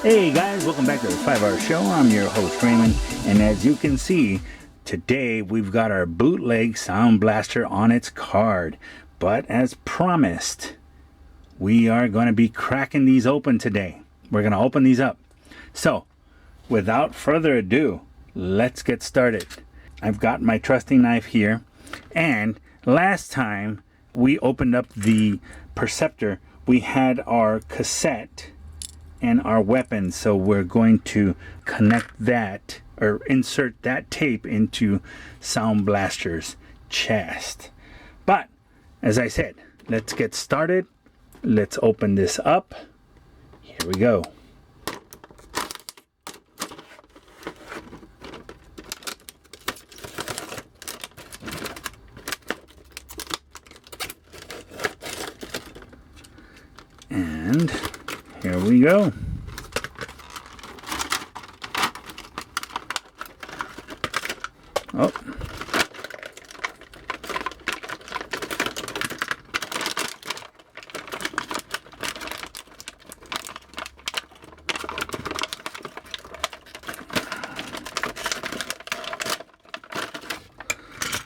Hey guys, welcome back to the 5-Hour Show. I'm your host Raymond, and as you can see, today we've got our bootleg Soundblaster on its card. But as promised, we are going to be cracking these open today. We're going to open these up. So, without further ado, let's get started. I've got my trusty knife here, and last time we opened up the Perceptor, we had our cassette and our weapon, so we're going to connect that or insert that tape into Soundblaster's chest. But as I said, let's get started. Let's open this up. Here we go. And here we go. Oh.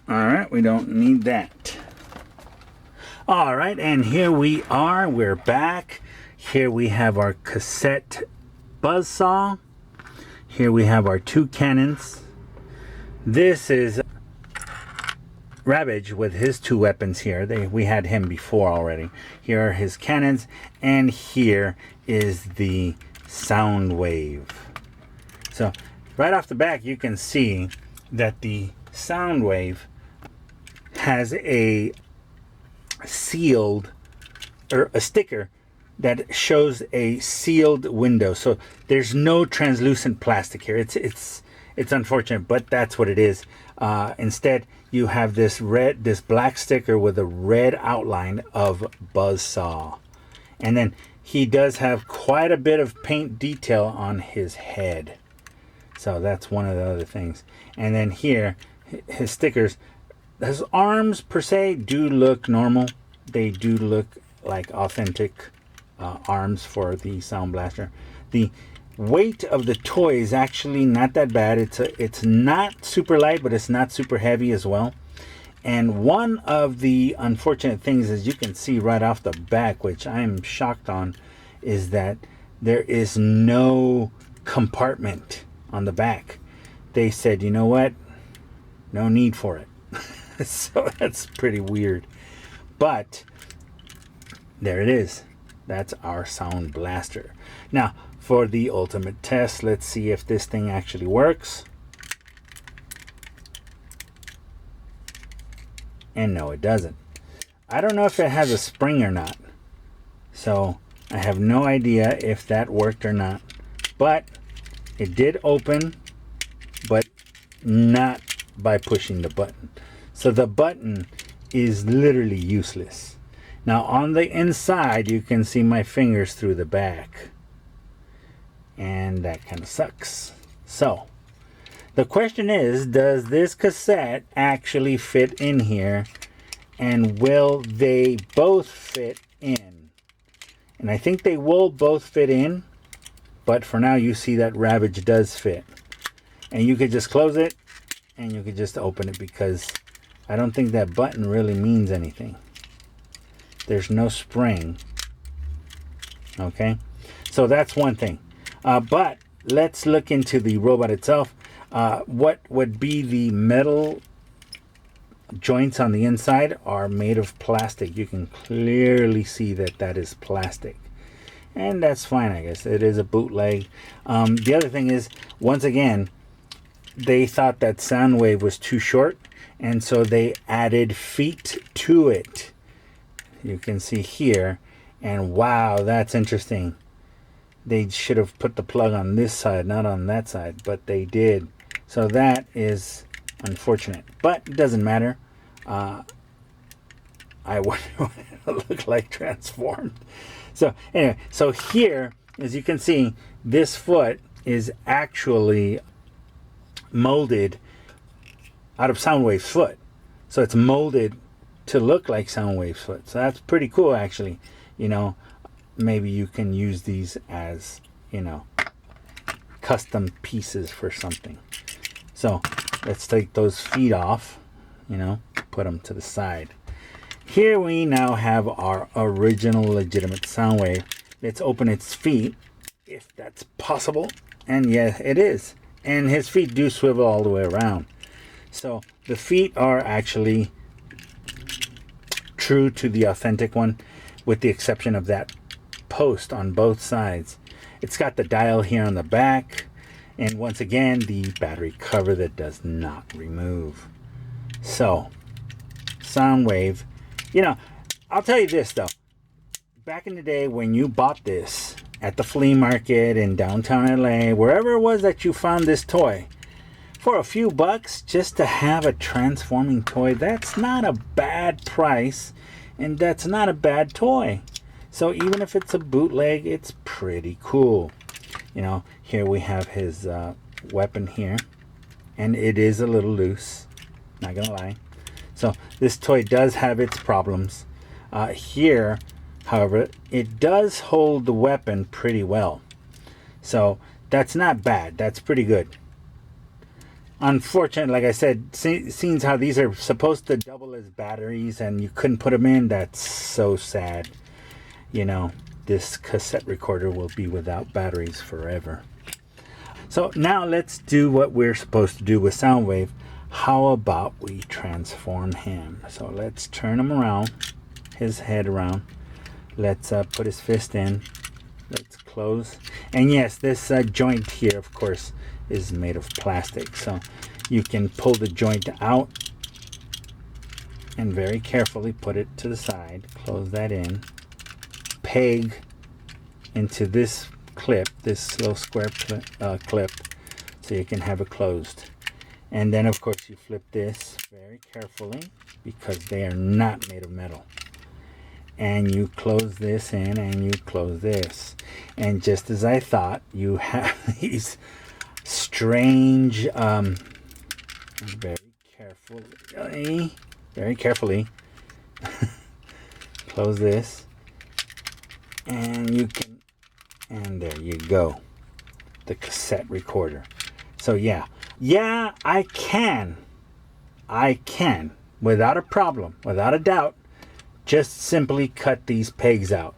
All right, we don't need that. All right, and here we are. We're back. Here we have our cassette buzzsaw. Here we have our two cannons. This is Ravage with his two weapons here. We had him before already. Here are his cannons, and here is the Soundwave. So right off the back, you can see that the Soundwave has a sealed, or a sticker that shows a sealed window. So there's no translucent plastic here. It's unfortunate, but that's what it is. Instead, you have this black sticker with a red outline of buzzsaw, and then he does have quite a bit of paint detail on his head. So that's one of the other things. And then here, his stickers. His arms per se do look normal. They do look like authentic arms for the Soundblaster. The weight of the toy is actually not that bad. It's not super light, but it's not super heavy as well. And one of the unfortunate things, as you can see right off the back, which I'm shocked on, is that there is no compartment on the back. They said, you know what? No need for it. So that's pretty weird. But there it is. That's our Soundblaster. Now, for the ultimate test, let's see if this thing actually works. And no, it doesn't. I don't know if it has a spring or not. So I have no idea if that worked or not. But it did open, but not by pushing the button. So the button is literally useless. Now on the inside, you can see my fingers through the back. And that kind of sucks. So the question is, does this cassette actually fit in here? And will they both fit in? And I think they will both fit in. But for now, you see that Ravage does fit. And you could just close it. And you could just open it, because I don't think that button really means anything. There's no spring. Okay, so that's one thing. But let's look into the robot itself. What would be the metal joints on the inside are made of plastic. You can clearly see that that is plastic. And that's fine, I guess. It is a bootleg. The other thing is, once again, they thought that Soundwave was too short, and so they added feet to it. You can see here, and wow, that's interesting. They should have put the plug on this side, not on that side, but they did. So that is unfortunate, but it doesn't matter. I wonder what it'll look like transformed. So anyway, so here, as you can see, this foot is actually molded out of Soundwave's foot. So it's molded to look like Soundwave's foot. So that's pretty cool, actually. You know, maybe you can use these as, you know, custom pieces for something. So let's take those feet off, you know, put them to the side. Here we now have our original legitimate Soundwave. Let's open its feet, if that's possible. And yeah, it is. And his feet do swivel all the way around. So the feet are actually true to the authentic one, with the exception of that post on both sides. It's got the dial here on the back, and once again the battery cover that does not remove. So Soundwave, you know, I'll tell you this though, back in the day when you bought this at the flea market in downtown LA, wherever it was that you found this toy, for a few bucks just to have a transforming toy, that's not a bad price, and that's not a bad toy. So even if it's a bootleg, it's pretty cool. You know, here we have his weapon here, and it is a little loose, not gonna lie. So this toy does have its problems. Here, however, it does hold the weapon pretty well. So that's not bad, that's pretty good. Unfortunately, like I said, seeing how these are supposed to double as batteries and you couldn't put them in, that's so sad. You know, this cassette recorder will be without batteries forever. So now let's do what we're supposed to do with Soundwave. How about we transform him? So let's turn him around, his head around. Let's put his fist in. Let's close. And yes, this joint here, of course, is made of plastic. So you can pull the joint out and very carefully put it to the side. Close that in. Peg into this clip, this little square clip, so you can have it closed. And then of course you flip this very carefully because they are not made of metal. And you close this in and you close this. And just as I thought, you have these strange, very carefully, close this. And you can, and there you go, the cassette recorder. So yeah, I can without a problem, without a doubt, just simply cut these pegs out.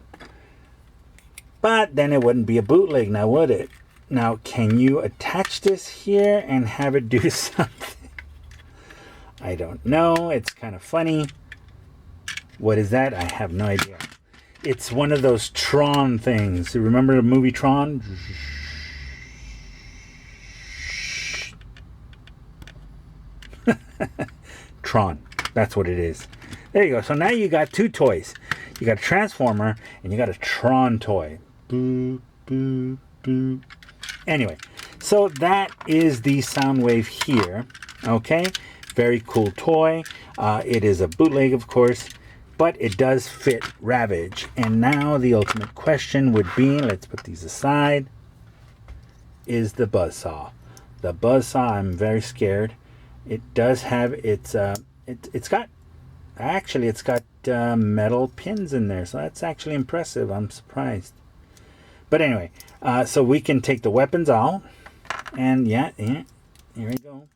But then it wouldn't be a bootleg now, would it? Now, can you attach this here and have it do something? I don't know. It's kind of funny. What is that? I have no idea. It's one of those Tron things. You remember the movie Tron? Tron. That's what it is. There you go. So now you got two toys. You got a Transformer and you got a Tron toy. Boop, boop, boop. Anyway, so that is the Soundwave here. Okay? Very cool toy. It is a bootleg, of course, but it does fit Ravage. And now the ultimate question would be, let's put these aside, is the buzzsaw. The buzzsaw, I'm very scared. It does have its, it's got metal pins in there, so that's actually impressive. I'm surprised. But anyway, so we can take the weapons out, and yeah, here we go.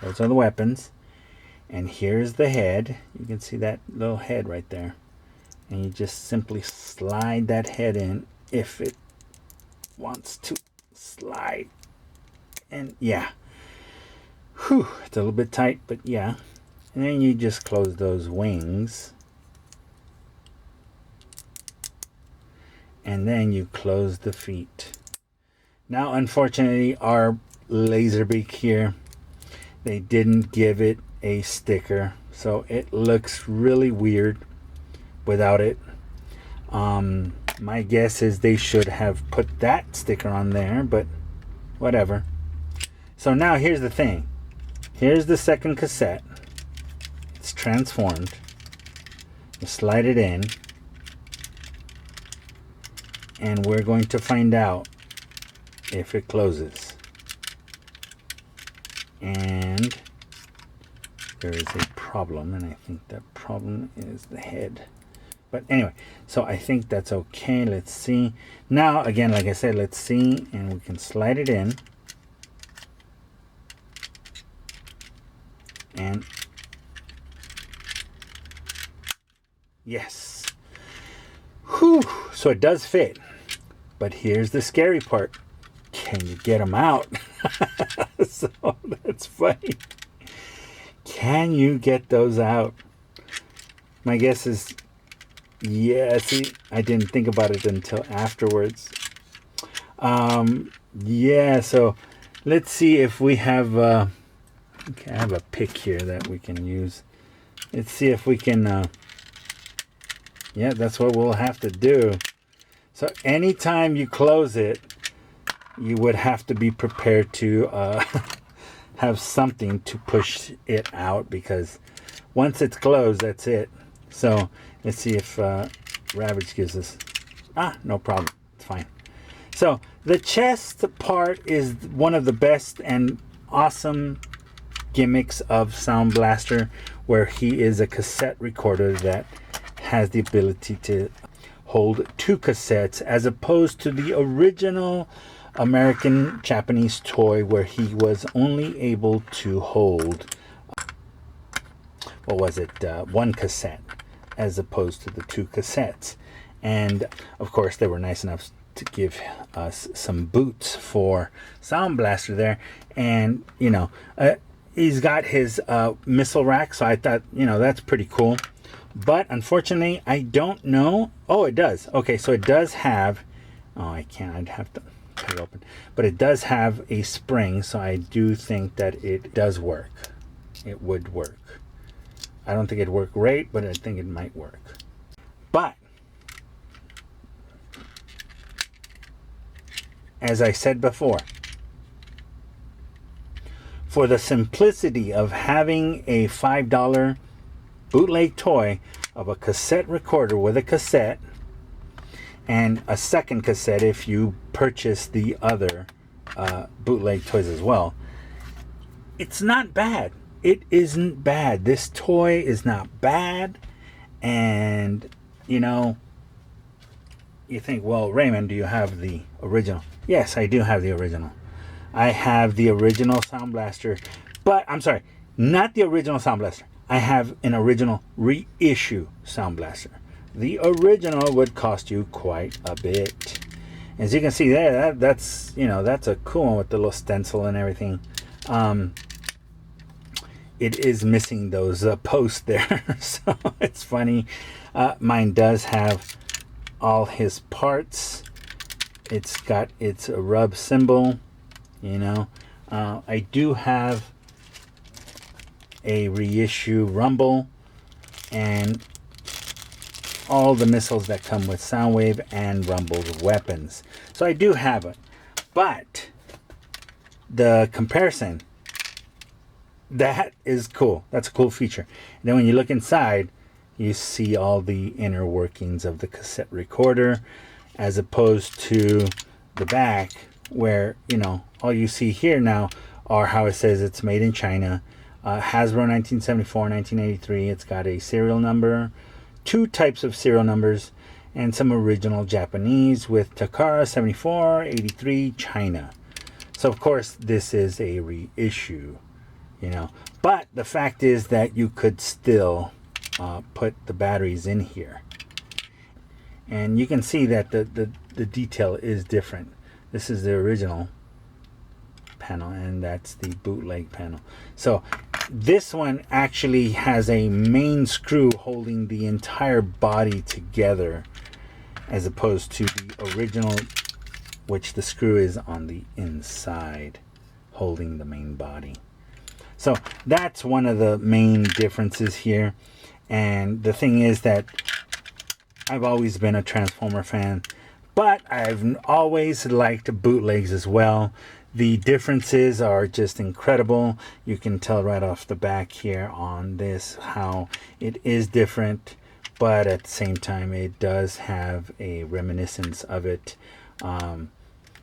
Those are the weapons. And here's the head. You can see that little head right there. And you just simply slide that head in if it wants to slide. And yeah. Whew, it's a little bit tight, but yeah. And then you just close those wings. And then you close the feet. Now, unfortunately, our Laserbeak here, they didn't give it a sticker, so it looks really weird without it. My guess is they should have put that sticker on there, but whatever. So now here's the thing. Here's the second cassette. It's transformed. You slide it in, and we're going to find out if it closes. And there is a problem, and I think that problem is the head. But anyway, so I think that's okay. Let's see. Now, again, like I said, let's see, and we can slide it in. And yes. Whew. So it does fit. But here's the scary part. Can you get them out? So that's funny. Can you get those out? My guess is, yeah, see, I didn't think about it until afterwards. Yeah, so let's see if we have, okay, I have a pick here that we can use. Let's see if we can, yeah, that's what we'll have to do. So anytime you close it, you would have to be prepared to have something to push it out, because once it's closed, that's it. So let's see if Ravage gives us, no problem, it's fine. So the chest part is one of the best and awesome gimmicks of Soundblaster, where he is a cassette recorder that has the ability to hold 2 cassettes, as opposed to the original American Japanese toy where he was only able to hold, what was it, 1 cassette, as opposed to the 2 cassettes. And of course they were nice enough to give us some boots for Soundblaster there. And you know, he's got his missile rack, so I thought, you know, that's pretty cool. But unfortunately, I don't know. Oh, it does. Okay, so it does have, oh, I can't, I'd have to cut it open. But it does have a spring, so I do think that it does work. It would work. I don't think it'd work great, but I think it might work. But as I said before, for the simplicity of having a $5 bootleg toy of a cassette recorder with a cassette and a second cassette if you purchase the other bootleg toys as well, it's not bad. It isn't bad. This toy is not bad. And you know, you think, well, Raymond, do you have the original? Yes, I do have the original. I have the original Soundblaster, but I'm sorry, not the original Soundblaster. I have an original reissue Soundblaster. The original would cost you quite a bit. As you can see there, that's, you know, that's a cool one with the little stencil and everything. It is missing those posts there, so it's funny. Mine does have all his parts. It's got its rub symbol, you know. I do have a reissue Rumble and all the missiles that come with Soundwave and Rumble's weapons. So I do have it. But the comparison, that is cool. That's a cool feature. And then when you look inside, you see all the inner workings of the cassette recorder, as opposed to the back, where, you know, all you see here now are how it says it's made in China. Hasbro 1974, 1983. It's got a serial number, 2 types of serial numbers, and some original Japanese with Takara 74, 83, China. So of course this is a reissue, you know. But the fact is that you could still put the batteries in here. And you can see that the detail is different. This is the original panel, and that's the bootleg panel. So this one actually has a main screw holding the entire body together, as opposed to the original, which the screw is on the inside holding the main body. So that's one of the main differences here. And the thing is that I've always been a Transformer fan, but I've always liked bootlegs as well. The differences are just incredible. You can tell right off the back here on this how it is different, but at the same time it does have a reminiscence of it.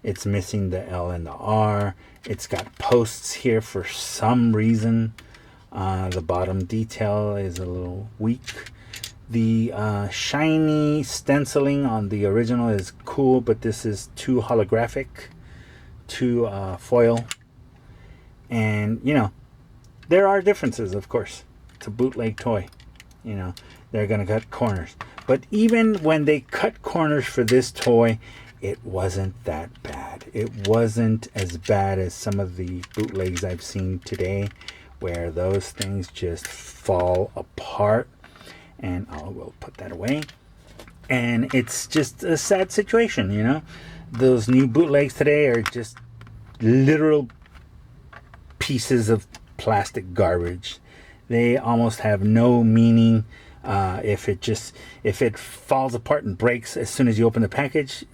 It's missing the L and the R. It's got posts here for some reason. The bottom detail is a little weak. The shiny stenciling on the original is cool, but this is too holographic, too foil. And, you know, there are differences, of course. It's a bootleg toy. You know, they're going to cut corners. But even when they cut corners for this toy, it wasn't that bad. It wasn't as bad as some of the bootlegs I've seen today, where those things just fall apart. And I will put that away. And it's just a sad situation, you know. Those new bootlegs today are just literal pieces of plastic garbage. They almost have no meaning. If it falls apart and breaks as soon as you open the package,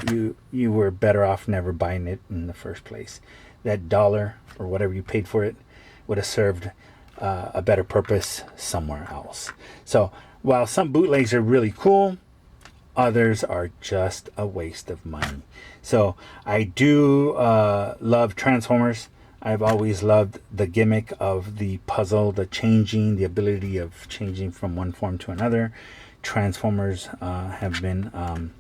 you were better off never buying it in the first place. That $1 or whatever you paid for it would have served a better purpose somewhere else. So while some bootlegs are really cool, others are just a waste of money. So I do love Transformers. I've always loved the gimmick of the puzzle, the ability of changing from one form to another. Transformers have been a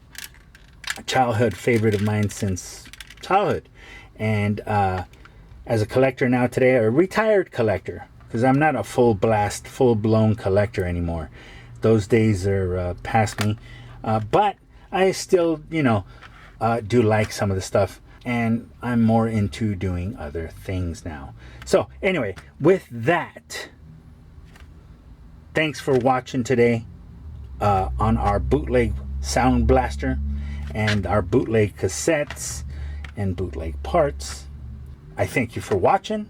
childhood favorite of mine since childhood. And as a collector now today, a retired collector, because I'm not a full-blown collector anymore. Those days are past me. But I still, do like some of the stuff. And I'm more into doing other things now. So anyway, with that, thanks for watching today on our bootleg Soundblaster and our bootleg cassettes and bootleg parts. I thank you for watching.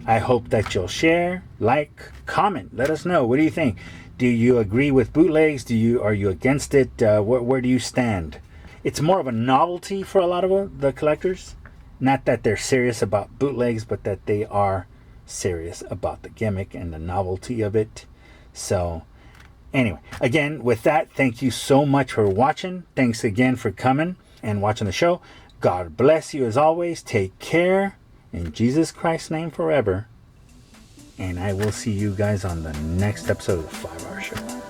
I hope that you'll share, like, comment. Let us know. What do you think? Do you agree with bootlegs? Are you against it? Where do you stand? It's more of a novelty for a lot of the collectors. Not that they're serious about bootlegs, but that they are serious about the gimmick and the novelty of it. So anyway, again, with that, thank you so much for watching. Thanks again for coming and watching the show. God bless you as always. Take care. In Jesus Christ's name forever. And I will see you guys on the next episode of the 5 Hour Show.